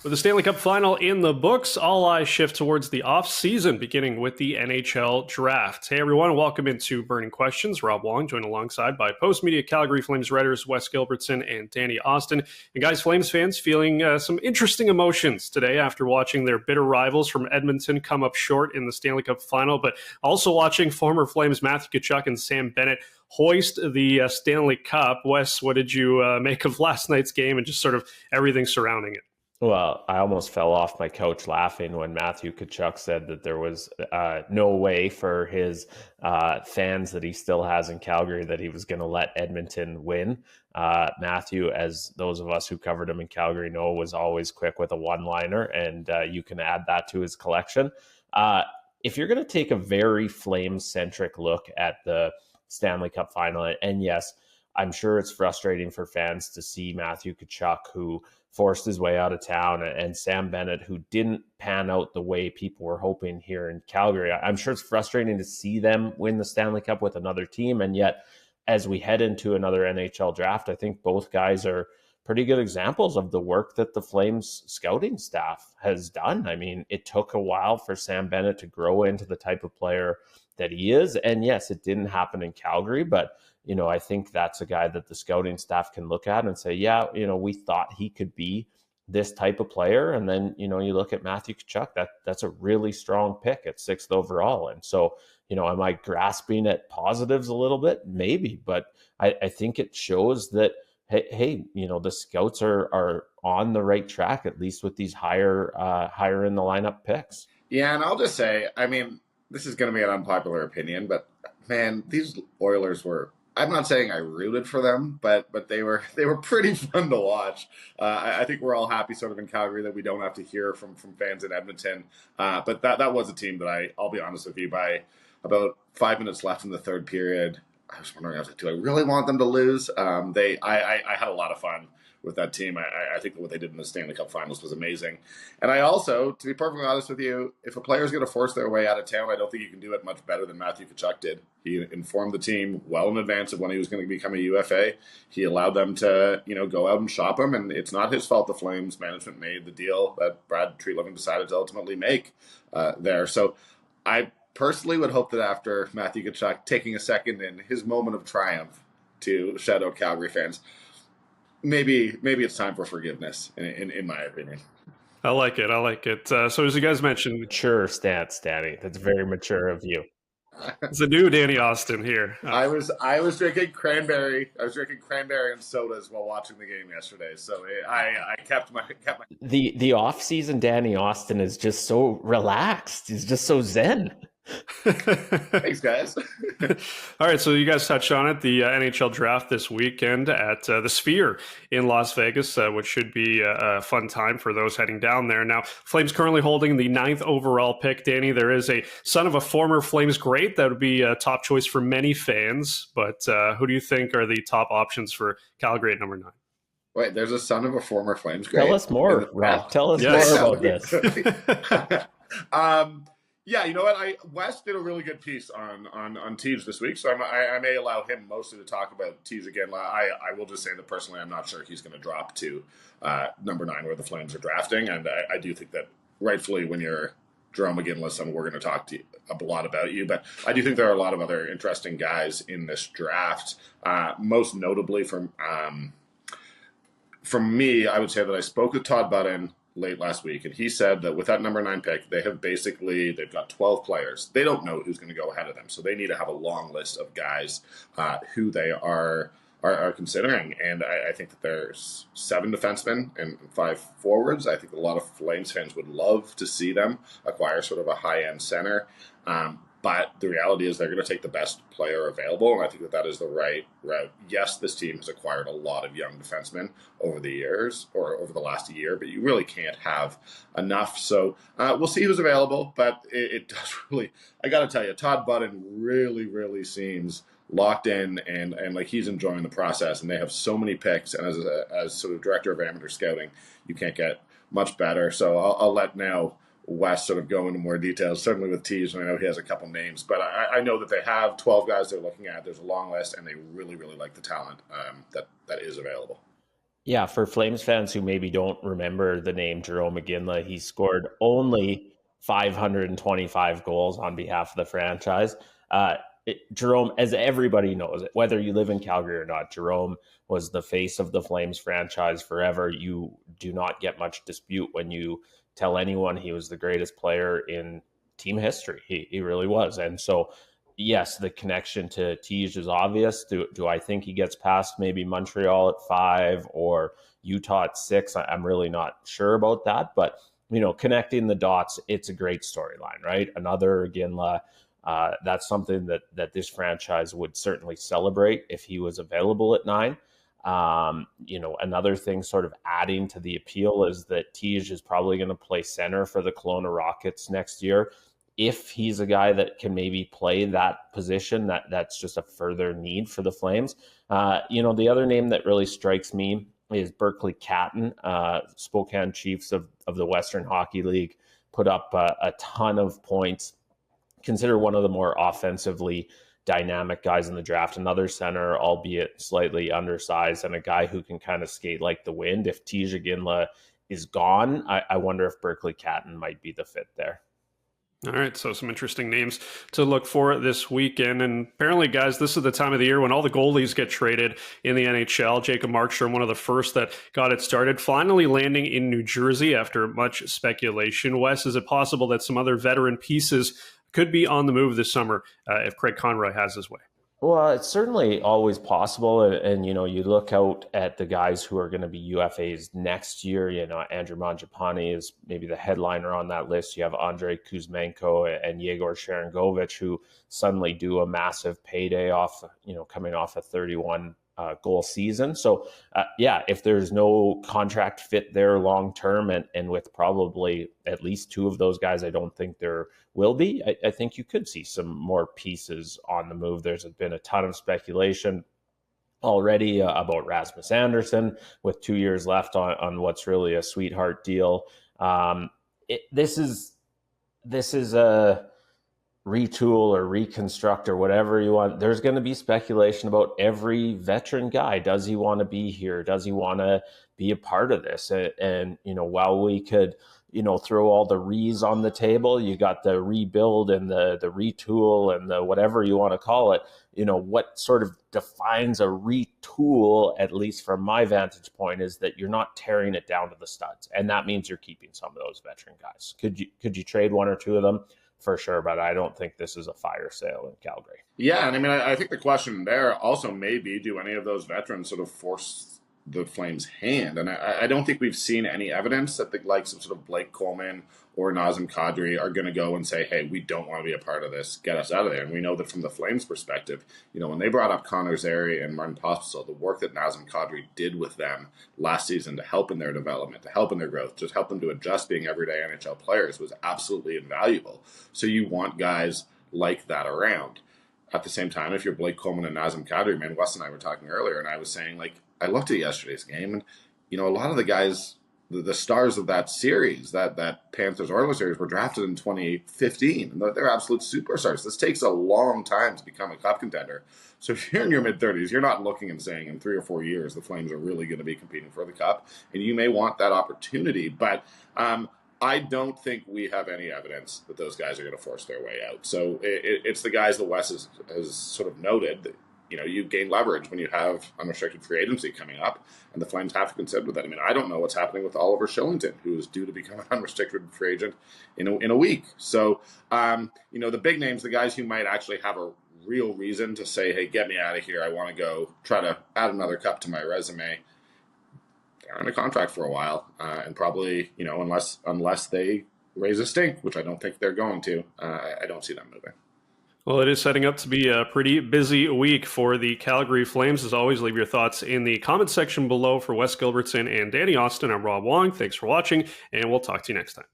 With the Stanley Cup final in the books, all eyes shift towards the offseason, beginning with the NHL Draft. Hey everyone, welcome into Burning Questions. Rob Wong, joined alongside by Postmedia Calgary Flames writers Wes Gilbertson and Danny Austin. And guys, Flames fans feeling some interesting emotions today after watching their bitter rivals from Edmonton come up short in the Stanley Cup final, but also watching former Flames Matthew Tkachuk and Sam Bennett hoist the Stanley Cup. Wes, what did you make of last night's game and just sort of everything surrounding it? Well, I almost fell off my couch laughing when Matthew Tkachuk said that there was no way for his fans that he still has in Calgary that he was going to let Edmonton win. Matthew, as those of us who covered him in Calgary know, was always quick with a one-liner, and you can add that to his collection. If you're going to take a very Flames-centric look at the Stanley Cup final, and yes, I'm sure it's frustrating for fans to see Matthew Tkachuk, who forced his way out of town, and Sam Bennett, who didn't pan out the way people were hoping here in Calgary. I'm sure it's frustrating to see them win the Stanley Cup with another team. And yet, as we head into another NHL draft, I think both guys are pretty good examples of the work that the Flames scouting staff has done. I mean, it took a while for Sam Bennett to grow into the type of player that he is. And yes, it didn't happen in Calgary, but I think that's a guy that the scouting staff can look at and say, yeah, we thought he could be this type of player. And then, you look at Matthew Tkachuk, that's a really strong pick at 6th overall. And so, am I grasping at positives a little bit? Maybe, but I think it shows that, hey, the scouts are on the right track, at least with these higher in the lineup picks. Yeah, and I'll just say, I mean, this is going to be an unpopular opinion, but man, these Oilers were, I'm not saying I rooted for them, but they were pretty fun to watch. I think we're all happy sort of in Calgary that we don't have to hear from fans in Edmonton. But that was a team that I'll be honest with you, by about 5 minutes left in the third period, I was wondering, do I really want them to lose? I had a lot of fun with that team. I think that what they did in the Stanley Cup Finals was amazing. And I also, to be perfectly honest with you, if a player is going to force their way out of town, I don't think you can do it much better than Matthew Tkachuk did. He informed the team well in advance of when he was going to become a UFA. He allowed them to, go out and shop him, and it's not his fault the Flames management made the deal that Brad Treliving decided to ultimately make there. So I personally would hope that after Matthew Tkachuk taking a second in his moment of triumph to shout out Calgary fans, maybe it's time for forgiveness, in my opinion. I like it. So as you guys mentioned, mature stance, Danny. That's very mature of you. It's a new Danny Austin here. I was drinking cranberry. I was drinking cranberry and sodas while watching the game yesterday. So I kept my. The off-season Danny Austin is just so relaxed. He's just so zen. Thanks, guys. All right, so you guys touched on it, the NHL Draft this weekend at the Sphere in Las Vegas, which should be a fun time for those heading down there. Now, Flames currently holding the 9th overall pick. Danny, there is a son of a former Flames great that would be a top choice for many fans, but who do you think are the top options for Calgary at number 9? Wait, there's a son of a former Flames great? Tell us more, Rob. Tell us more about this. Yeah, you know what? Wes did a really good piece on Teej this week, so I may allow him mostly to talk about Teej again. I will just say that personally, I'm not sure he's going to drop to number 9 where the Flames are drafting, and I do think that rightfully when you're Jerome McGinless, and we're going to talk to you a lot about you, but I do think there are a lot of other interesting guys in this draft. Most notably from me, I would say that I spoke with Todd Budden late last week, and he said that with that number 9 pick, they've got 12 players. They don't know who's going to go ahead of them, so they need to have a long list of guys who they are considering. And I think that there's 7 defensemen and 5 forwards. I think a lot of Flames fans would love to see them acquire sort of a high-end center. But the reality is they're going to take the best player available, and I think that is the right route. Yes, this team has acquired a lot of young defensemen over the years, or over the last year, but you really can't have enough. So we'll see who's available, but it does really, I got to tell you, Todd Budden really, really seems locked in and like he's enjoying the process, and they have so many picks, and as sort of director of amateur scouting, you can't get much better. So I'll let now Wes sort of go into more details, certainly with Tees, and I know he has a couple names, but I know that they have 12 guys they're looking at. There's a long list, and they really, really like the talent that is available. Yeah, for Flames fans who maybe don't remember the name Jerome McGinley, he scored only 525 goals on behalf of the franchise. Jerome, as everybody knows, whether you live in Calgary or not, Jerome was the face of the Flames franchise forever. You do not get much dispute when you tell anyone he was the greatest player in team history. He really was. And so, yes, the connection to Tej is obvious. Do I think he gets past maybe Montreal at 5 or Utah at 6? I'm really not sure about that. But, connecting the dots, it's a great storyline, right? Another Ginla. That's something that this franchise would certainly celebrate if he was available at 9. Another thing sort of adding to the appeal is that Tej is probably going to play center for the Kelowna Rockets next year. If he's a guy that can maybe play that position, that's just a further need for the Flames. The other name that really strikes me is Berkeley Catton, Spokane Chiefs of the Western Hockey League, put up a ton of points. Considered one of the more offensively dynamic guys in the draft. Another center, albeit slightly undersized, and a guy who can kind of skate like the wind. If Tej Ginla is gone, I wonder if Berkeley Catton might be the fit there. All right, so some interesting names to look for this weekend. And apparently, guys, this is the time of the year when all the goalies get traded in the NHL. Jacob Markstrom, one of the first that got it started, finally landing in New Jersey after much speculation. Wes, is it possible that some other veteran pieces could be on the move this summer if Craig Conroy has his way? Well, it's certainly always possible. And you look out at the guys who are going to be UFAs next year. Andrew Mangiapane is maybe the headliner on that list. You have Andrei Kuzmenko and Yegor Sharangovich, who suddenly do a massive payday off, coming off a 31 goal season. So, if there's no contract fit there long term, and with probably at least 2 of those guys, I don't think there will be. I think you could see some more pieces on the move. There's been a ton of speculation already about Rasmus Anderson with 2 years left on what's really a sweetheart deal. This is a retool or reconstruct or whatever you want. There's going to be speculation about every veteran guy. Does he want to be here? Does he want to be a part of this? And while we could, throw all the re's on the table, you got the rebuild and the retool and the whatever you want to call it. What sort of defines a retool, at least from my vantage point, is that you're not tearing it down to the studs. And that means you're keeping some of those veteran guys. Could you trade 1 or 2 of them? For sure, but I don't think this is a fire sale in Calgary. Yeah, and I think the question there also may be, do any of those veterans sort of force the Flames' hand? And I don't think we've seen any evidence that the likes of sort of Blake Coleman or Nazem Kadri are going to go and say, hey, we don't want to be a part of this, get us out of there. And we know that from the Flames' perspective, when they brought up Connor Zary and Martin Pospisil, the work that Nazem Kadri did with them last season to help in their development, to help in their growth, just help them to adjust being everyday NHL players was absolutely invaluable. So you want guys like that around. At the same time, if you're Blake Coleman and Nazem Kadri, man, Wes and I were talking earlier, and I was saying, I looked at yesterday's game, and, a lot of the guys, the stars of that series, that Panthers-Oilers series, were drafted in 2015. And they're absolute superstars. This takes a long time to become a cup contender. So if you're in your mid-30s, you're not looking and saying in 3 or 4 years the Flames are really going to be competing for the cup. And you may want that opportunity. But I don't think we have any evidence that those guys are going to force their way out. So it's the guys that Wes has sort of noted that, you gain leverage when you have unrestricted free agency coming up, and the Flames have to consider that. I don't know what's happening with Oliver Shillington, who is due to become an unrestricted free agent in a week. So, the big names, the guys who might actually have a real reason to say, hey, get me out of here, I want to go try to add another cup to my resume, they're on a contract for a while, and probably, unless they raise a stink, which I don't think they're going to, I don't see them moving. Well, it is setting up to be a pretty busy week for the Calgary Flames. As always, leave your thoughts in the comment section below. For Wes Gilbertson and Danny Austin, I'm Rob Wong. Thanks for watching, and we'll talk to you next time.